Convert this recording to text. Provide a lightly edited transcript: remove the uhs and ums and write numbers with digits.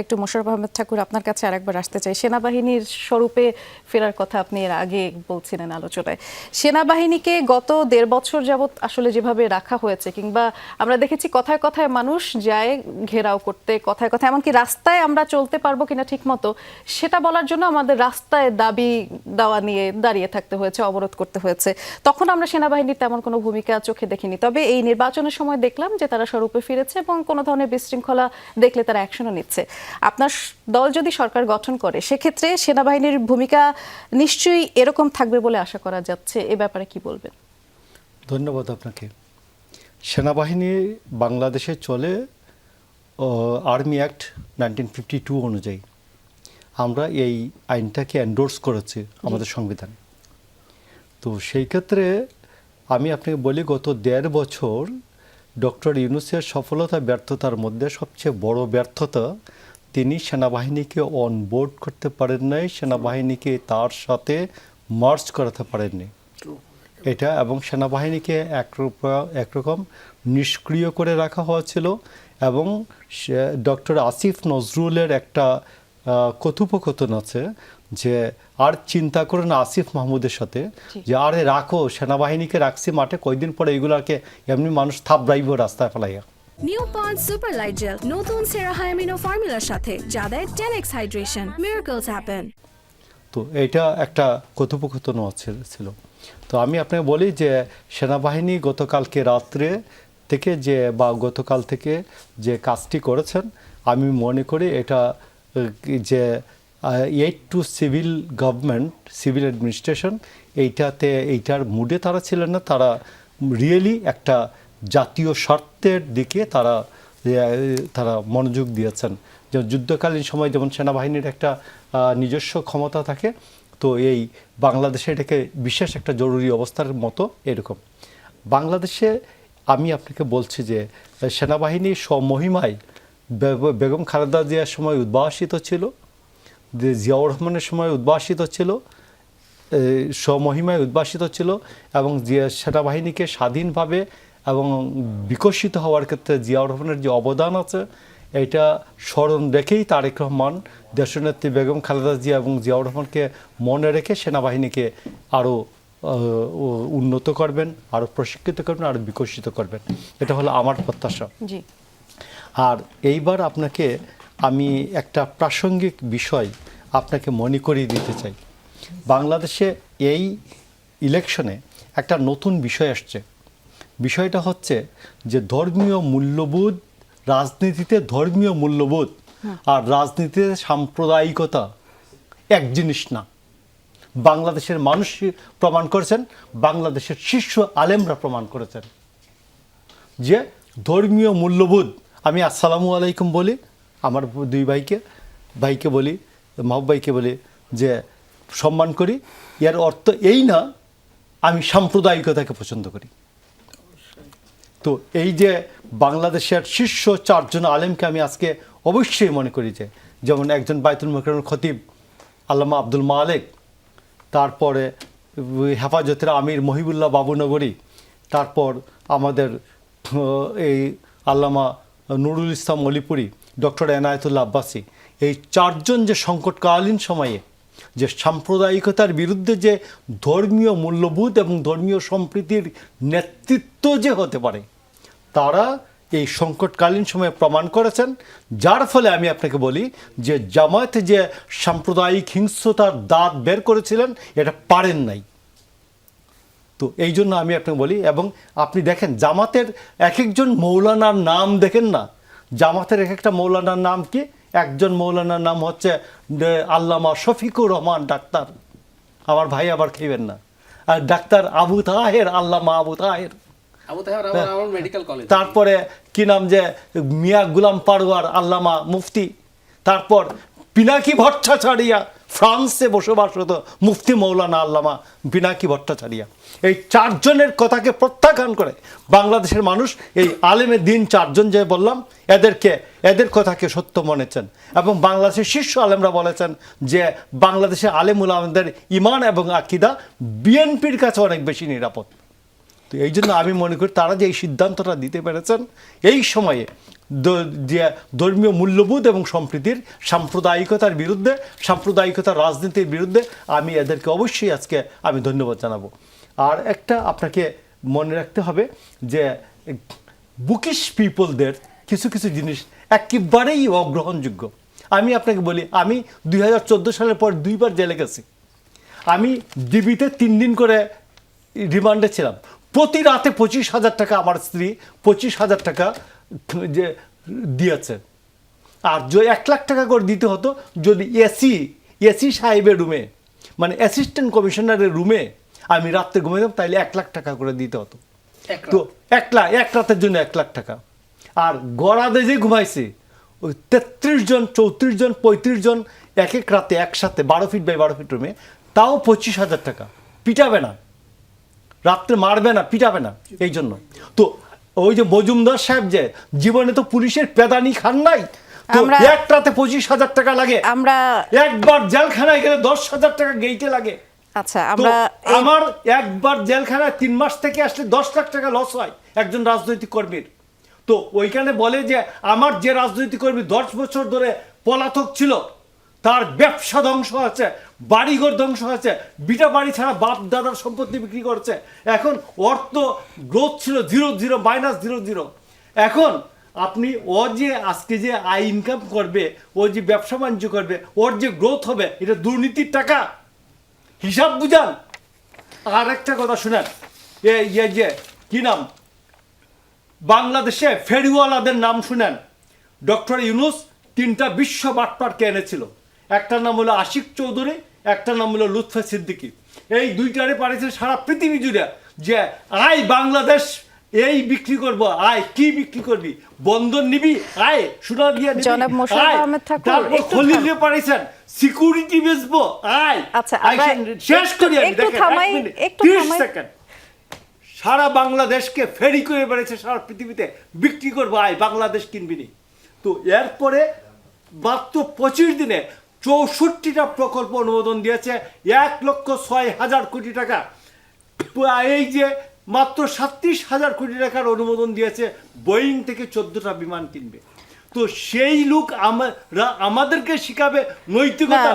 একটু মোশাররফ আহমেদ ঠাকুর আপনার কাছে আরেকবার আসতে চাই। সেনাবাহিনীর স্বরূপে ফেরার কথা আপনি এর আগে বলছিলেন আলোচনায়। সেনাবাহিনীকে গত ১.৫ বছর যাবৎ আসলে যেভাবে রাখা হয়েছে, কিংবা আমরা দেখেছি কথায় কথায় মানুষ যায় ঘেরাও করতে, কথায় কথায় এমনকি রাস্তায় আমরা চলতে পারবো কিনা ঠিক মতো সেটা বলার জন্য আমাদের রাস্তায় দাবি দেওয়া নিয়ে দাঁড়িয়ে থাকতে হয়েছে, অবরোধ করতে হয়েছে। তখন আমরা সেনাবাহিনীর তেমন কোনো ভূমিকা চোখে দেখিনি, তবে এই নির্বাচনের সময় দেখলাম যে তারা স্বরূপে ফিরেছে এবং কোনো ধরনের বিশৃঙ্খলা দেখলে তারা অ্যাকশনও নিচ্ছে। আপনার দল যদি সরকার গঠন করে সেক্ষেত্রে সেনাবাহিনীর ভূমিকা নিশ্চয়ই এরকম থাকবে বলে আশা করা যাচ্ছে, এ ব্যাপারে কি বলবেন? ধন্যবাদ আপনাকে। সেনাবাহিনী বাংলাদেশে চলে আর্মি অ্যাক্ট 1952 অনুযায়ী। আমরা এই আইনটাকে এন্ডোর্স করেছি আমাদের সংবিধান। তো সেই ক্ষেত্রে আমি আপনাকে বলি, গত ১.৫ বছর ডক্টর ইউনূসের সফলতা ব্যর্থতার মধ্যে সবচেয়ে বড় ব্যর্থতা, তিনি সেনাবাহিনীকে অনবোর্ড করতে পারেন নাই, সেনাবাহিনীকে তার সাথে মার্জ করাতে পারেননি এটা, এবং সেনাবাহিনীকে একরকম নিষ্ক্রিয় করে রাখা হয়েছিল। এবং ডক্টর আসিফ নজরুলের একটা কথোপকথন আছে যে আর চিন্তা করে না আসিফ মাহমুদের সাথে, যে আরে রাখো সেনাবাহিনীকে রাখছি মাঠে, কয়দিন পরে এগুলাকে এমনি মানুষ থাপড়াইব রাস্তায় ফেলাইয়া। নিউ পন্ড সুপার লাইট জেল নতুন সেরা হায়ামিনো ফর্মুলার সাথে যা দেয় 10x হাইড্রেশন, মিরাকলস হ্যাপেন। তো এইটা একটা কথোপকথন ছিল। তো আমি আপনাকে বলি যে সেনাবাহিনী গতকালকে রাত্রে থেকে গতকাল থেকে যে কাজটি করেছেন, আমি মনে করি এটা যে aid two civil government, civil administration, এইটার মুডে তারা ছিলেন না। তারা রিয়েলি একটা জাতীয় স্বার্থের দিকে তারা মনোযোগ দিয়েছেন। যেমন যুদ্ধকালীন সময় যেমন সেনাবাহিনীর একটা নিজস্ব ক্ষমতা থাকে, তো এই বাংলাদেশে এটাকে বিশেষ একটা জরুরি অবস্থার মতো এরকম। বাংলাদেশে আমি আপনাকে বলছি যে সেনাবাহিনী স্বমহিমায় বেগম খালেদা জিয়ার সময় উদ্ভাসিত ছিল, জিয়াউর রহমানের সময় উদ্ভাসিত ছিল, স্বমহিমায় উদ্ভাসিত ছিল, এবং সেনাবাহিনীকে স্বাধীনভাবে এবং বিকশিত হওয়ার ক্ষেত্রে জিয়াউর রহমানের যে অবদান আছে, এটা স্মরণ রেখেই তারেক রহমান দেশনেত্রী বেগম খালেদা জিয়া এবং জিয়াউর রহমানকে মনে রেখে সেনাবাহিনীকে আরও উন্নত করবেন, আরও প্রশিক্ষিত করবেন, আরও বিকশিত করবেন। এটা হলো আমার প্রত্যাশা। জি। আর এইবার আপনাকে আমি একটা প্রাসঙ্গিক বিষয় আপনাকে মনে করিয়ে দিতে চাই। বাংলাদেশে এই ইলেকশনে একটা নতুন বিষয় আসছে। বিষয়টা হচ্ছে যে ধর্মীয় মূল্যবোধ, রাজনীতিতে ধর্মীয় মূল্যবোধ আর রাজনীতিতে সাম্প্রদায়িকতা এক জিনিস না। বাংলাদেশের মানুষ প্রমাণ করেছেন, বাংলাদেশের শীর্ষ আলেমরা প্রমাণ করেছেন যে ধর্মীয় মূল্যবোধ, আমি আসসালামু আলাইকুম বলি আমার দুই ভাইকে বলি, মাহবুব ভাইকে বলি যে সম্মান করি, এর অর্থ এই না আমি সাম্প্রদায়িকতাকে পছন্দ করি। তো এই যে বাংলাদেশের শীর্ষ 4 জন আলেমকে আমি আজকে অবশ্যই মনে করি, যে যেমন একজন বায়তুল মোকাররমের খতিব আল্লামা আব্দুল মালেক, তারপরে হেফাজতের আমির মহিবুল্লাহ বাবুনগরী, তারপর আমাদের এই আল্লামা নুরুল ইসলাম অলিপুরি, ডক্টর এনায়েতুল্লাহ আব্বাসী, এই 4 জন যে সংকটকালীন সময়ে যে সাম্প্রদায়িকতার বিরুদ্ধে যে ধর্মীয় মূল্যবোধ এবং ধর্মীয় সম্প্রীতির নেতৃত্ব যে হতে পারে, তারা এই সংকটকালীন সময়ে প্রমাণ করেছেন। যার ফলে আমি আপনাকে বলি যে জামায়াতে যে সাম্প্রদায়িক হিংস্রতার দাঁত বের করেছিলেন, এটা পারেন নাই। তো এই জন্য আমি আপনাকে বলি, এবং আপনি দেখেন জামাতের এক একজন মৌলানার নাম দেখেন না, জামাতের এক একটা মৌলানার নাম কি? একজন মৌলানার নাম হচ্ছে আল্লামা শফিকুর রহমান ডাক্তার, আমার ভাই আবার খেবেন না, আর ডাক্তার আবু তাহের, আল্লামা আবু তাহের, তারপরে কি নাম যে মিয়া গুলাম পারওয়ার আল্লামা মুফতি, তারপর পিনাকি ভট্টাচার্য, ফ্রান্সে বসবাসরত মুফতি মৌলানা আল্লামা পিনাকি ভট্টাচার্য। এই 4 জনের কথাকে প্রত্যাখ্যান করে বাংলাদেশের মানুষ এই আলেমের দিন 4 জন যে বললাম, এদের কথাকে সত্য মনেছেন, এবং বাংলাদেশের শীর্ষ আলেমরা বলেছেন যে বাংলাদেশের আলেম উলামাদের ঈমান এবং আকীদা বিএনপির কাছে অনেক বেশি নিরাপদ। তো এই জন্য আমি মনে করি তারা যে এই সিদ্ধান্তটা দিতে পেরেছেন, এই সময়ে যে ধর্মীয় মূল্যবোধ এবং সম্প্রীতির সাম্প্রদায়িকতার বিরুদ্ধে, সাম্প্রদায়িকতার রাজনীতির বিরুদ্ধে আমি এদেরকে অবশ্যই আজকে আমি ধন্যবাদ জানাবো। আর একটা আপনাকে মনে রাখতে হবে যে বুকিশ পিপলদের কিছু কিছু জিনিস একেবারেই অগ্রহণযোগ্য। আমি আপনাকে বলি, আমি 2014 সালের পর 2বার জেলে গেছি। আমি ডিবিতে 3 দিন করে রিমান্ডে ছিলাম। প্রতি রাতে 25,000 টাকা আমার স্ত্রী 25,000 টাকা যে দিয়েছে। আর 1 লাখ টাকা করে দিতে হতো যদি এসি সাহেবের রুমে, মানে অ্যাসিস্ট্যান্ট কমিশনারের রুমে আমি রাত্রে ঘুমাইতাম, তাইলে 1 লাখ টাকা করে দিতে হতো। তো এক রাতের জন্য 1 লাখ টাকা। আর গড়াদে যে ঘুমাইছে ওই 33 জন, 34 জন, 35 জন এক এক রাতে একসাথে 12 ফিট বাই 12 ফিট রুমে, তাও 25,000 টাকা। পিটাবে না, রাত্রে মারবে না, পিটাবে না। এই জন্য তো ওই যে মজুমদার সাহেব যে জীবনে তো পুলিশের পেদানি খান নাই, তো এক রাতে 25,000 টাকা লাগে। আমরা একবার জেলখানায় গেলে 10,000 টাকা গেইটে লাগে। আচ্ছা, আমরা আমার একবার জেলখানায় 3 মাস থেকে আসলে 10 লাখ টাকা লস হয় একজন রাজনৈতিক কর্মীর। তো ওইখানে বলে যে আমার যে রাজনৈতিক কর্মী 10 বছর ধরে পলাতক ছিল, তার ব্যবসা ধ্বংস হয়েছে, বাড়িঘর ধ্বংস হয়েছে, বিটা বাড়ি ছাড়া বাপ দাদার সম্পত্তি বিক্রি করছে। এখন অর্থ গ্রোথ ছিল 0 -0 এখন আপনি ও যে আজকে যে আয় ইনকাম করবে, ও যে ব্যবসা বাণিজ্য করবে, ওর যে গ্রোথ হবে, এটা দুর্নীতির টাকা। হিসাব বুঝান। আর একটা কথা শুনেন, যে কি নাম, বাংলাদেশে ফেরিওয়ালাদের নাম শুনেন। ডক্টর ইউনুস 3টা বিশ্ব বাটপারকে এনেছিল। একটার নাম হলো আশিক চৌধুরী, একটার নাম হলো লুৎফা সিদ্দিকী। এই 2টারে পাঠিয়েছে সারা পৃথিবী জুড়ে যে আয় বাংলাদেশ এই বিক্রি করব। আয় কি বিক্রি করবি? বন্ধন নিবি? আয় সোনা দিয়ে নিবি? জনাব মোশাররফ আহমেদ ঠাকুর খলিলে পাঠিয়েছেন সিকিউরিটি বেচবো। আয় আচ্ছা, আমরা শেষ করি আমি, একটু দেখেন থামাই, 1 মিনিট, একটু 30 থামাই। সেকেন্ড। সারা বাংলাদেশকে ফেরি করে বেড়েছে, সারা পৃথিবীতে বিক্রি করবো, আয় বাংলাদেশ কিনবি নি। তো এরপরে মাত্র 25 দিনে 64টা প্রকল্প অনুমোদন দিয়েছে, 1,06,000 কোটি টাকা। এই যে মাত্র 37,000 কোটি টাকার অনুমোদন দিয়েছে বোয়িং থেকে 14টা বিমান কিনবে। তো সেই লোক আমাদেরকে শিখাবে নৈতিকতা।